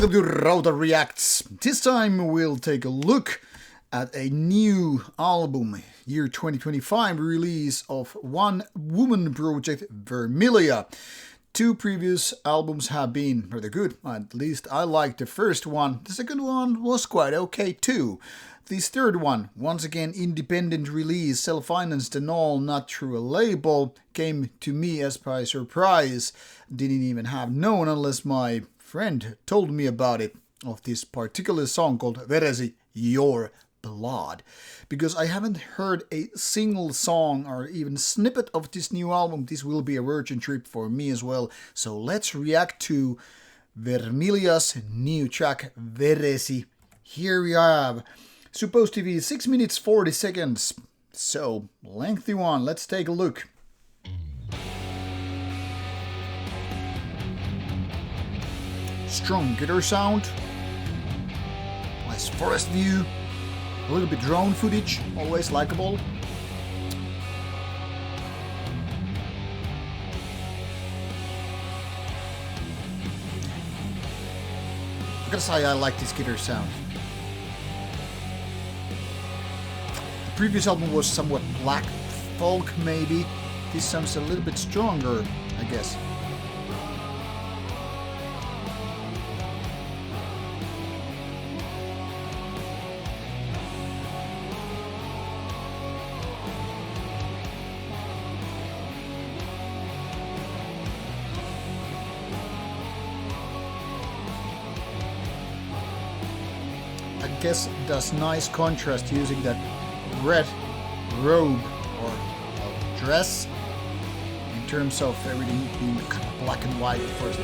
welcome to Rauta Reacts. This time we'll take a look at a new album, year 2025 release of one woman project, Vermilia. Two previous albums have been rather good, at least I liked the first one. The second one was quite okay too. This third one, once again independent release, self-financed and all, not through a label, came to me as by surprise. Didn't even have known unless my friend told me about it, of this particular song called Veresi, Your Blood. Because I haven't heard a single song or even snippet of this new album, this will be a virgin trip for me as well. So let's react to Vermilia's new track, Veresi. Here we have, supposed to be 6 minutes 40 seconds, so lengthy one. Let's take a look. Strong guitar sound, nice forest view, a little bit drone footage, always likable. I gotta say I like this guitar sound. The previous album was somewhat black folk maybe, this sounds a little bit stronger, I guess. I guess does nice contrast using that red robe or dress in terms of everything being kind of black and white first.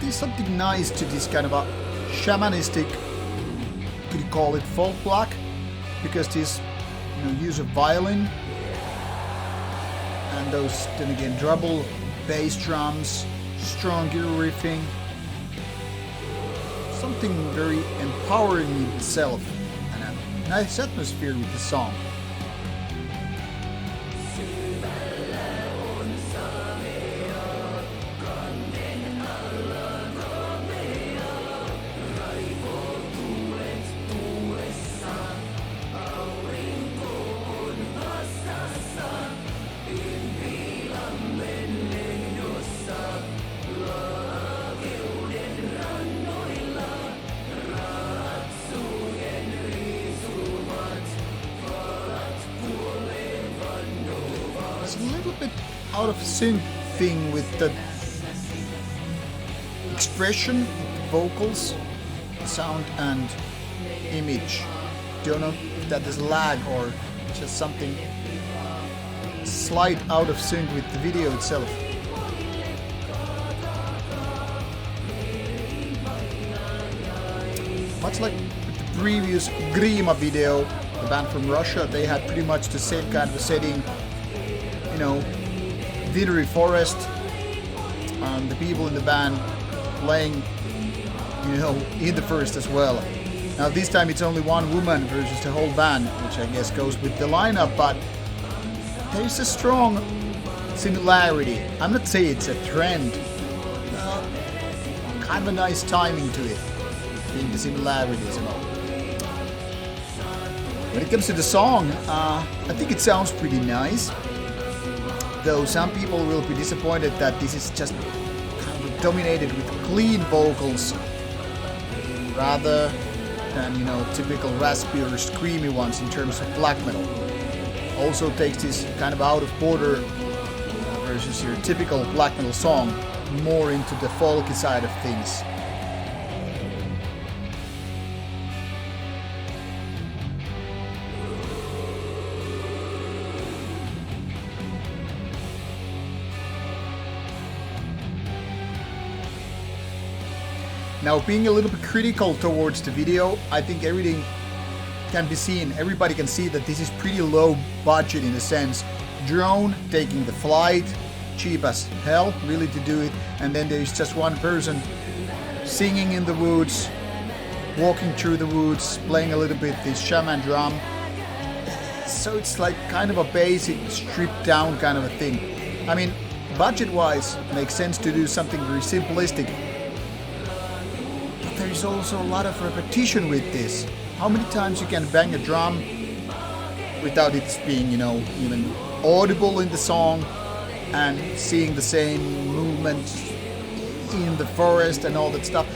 There's something nice to this kind of a shamanistic, could you call it folk black? Because this, use of violin and those, then again, treble bass drums, strong guitar riffing, something very empowering in itself, and a nice atmosphere with the song. It's a little bit out of sync thing with the expression, the vocals, sound and image. Don't know if that is lag or just something slight out of sync with the video itself. Much like with the previous Grima video, the band from Russia, they had pretty much the same kind of a setting, wintry forest, and the people in the band playing, in the forest as well. Now this time it's only one woman versus the whole band, which I guess goes with the lineup, but there's a strong similarity. I'm not saying it's a trend, kind of a nice timing to it, being the similarities and all. When it comes to the song, I think it sounds pretty nice. Though some people will be disappointed that this is just kind of dominated with clean vocals rather than, typical raspy or screamy ones in terms of black metal. Also takes this kind of out of border versus your typical black metal song more into the folky side of things. Now, being a little bit critical towards the video, I think everything can be seen. Everybody can see that this is pretty low budget in a sense. Drone taking the flight, cheap as hell, really, to do it. And then there's just one person singing in the woods, walking through the woods, playing a little bit this shaman drum. So it's like kind of a basic, stripped down kind of a thing. I mean, budget-wise, makes sense to do something very simplistic. But there's also a lot of repetition with this. How many times you can bang a drum without it being, even audible in the song, and seeing the same movements in the forest and all that stuff.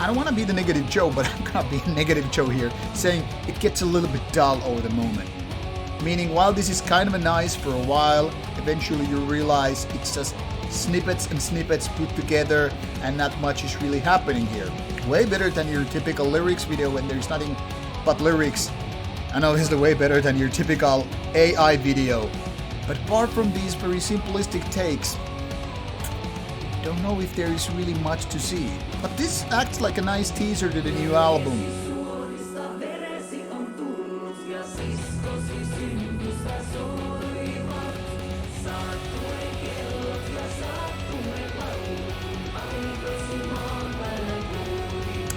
I don't want to be the negative Joe, but I'm gonna be a negative Joe here, saying it gets a little bit dull over the moment. Meaning, while this is kind of nice for a while, eventually you realize it's just snippets and snippets put together and not much is really happening here. Way better than your typical lyrics video when there's nothing but lyrics. And obviously way better than your typical AI video. But apart from these very simplistic takes, don't know if there is really much to see. But this acts like a nice teaser to the new album.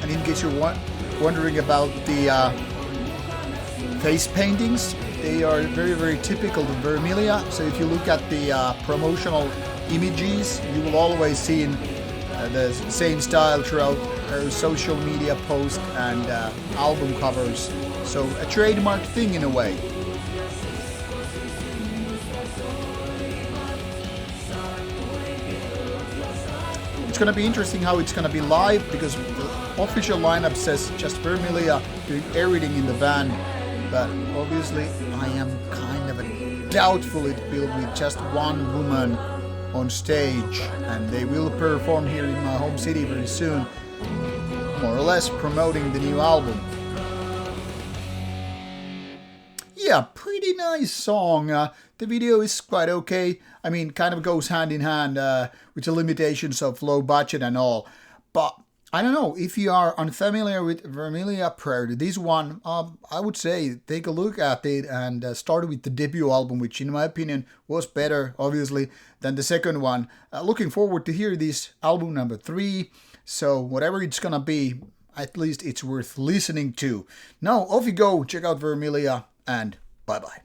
And in case you're wondering about the face paintings, they are very, very typical to Vermilia. So if you look at the promotional images, you will always see the same style throughout her social media posts and album covers. So a trademark thing in a way. It's going to be interesting how it's going to be live, because the official lineup says just Vermilia doing everything in the band. But obviously I am kind of doubtful it will be just one woman on stage, and they will perform here in my home city very soon, more or less promoting the new album. Yeah, pretty nice song. The video is quite okay. I mean, kind of goes hand in hand with the limitations of low budget and all. But I don't know, if you are unfamiliar with Vermilia prior to this one, I would say take a look at it and start with the debut album, which in my opinion was better, obviously, than the second one. Looking forward to hear this album number 3, so whatever it's gonna be, at least it's worth listening to. Now, off you go, check out Vermilia, and bye-bye.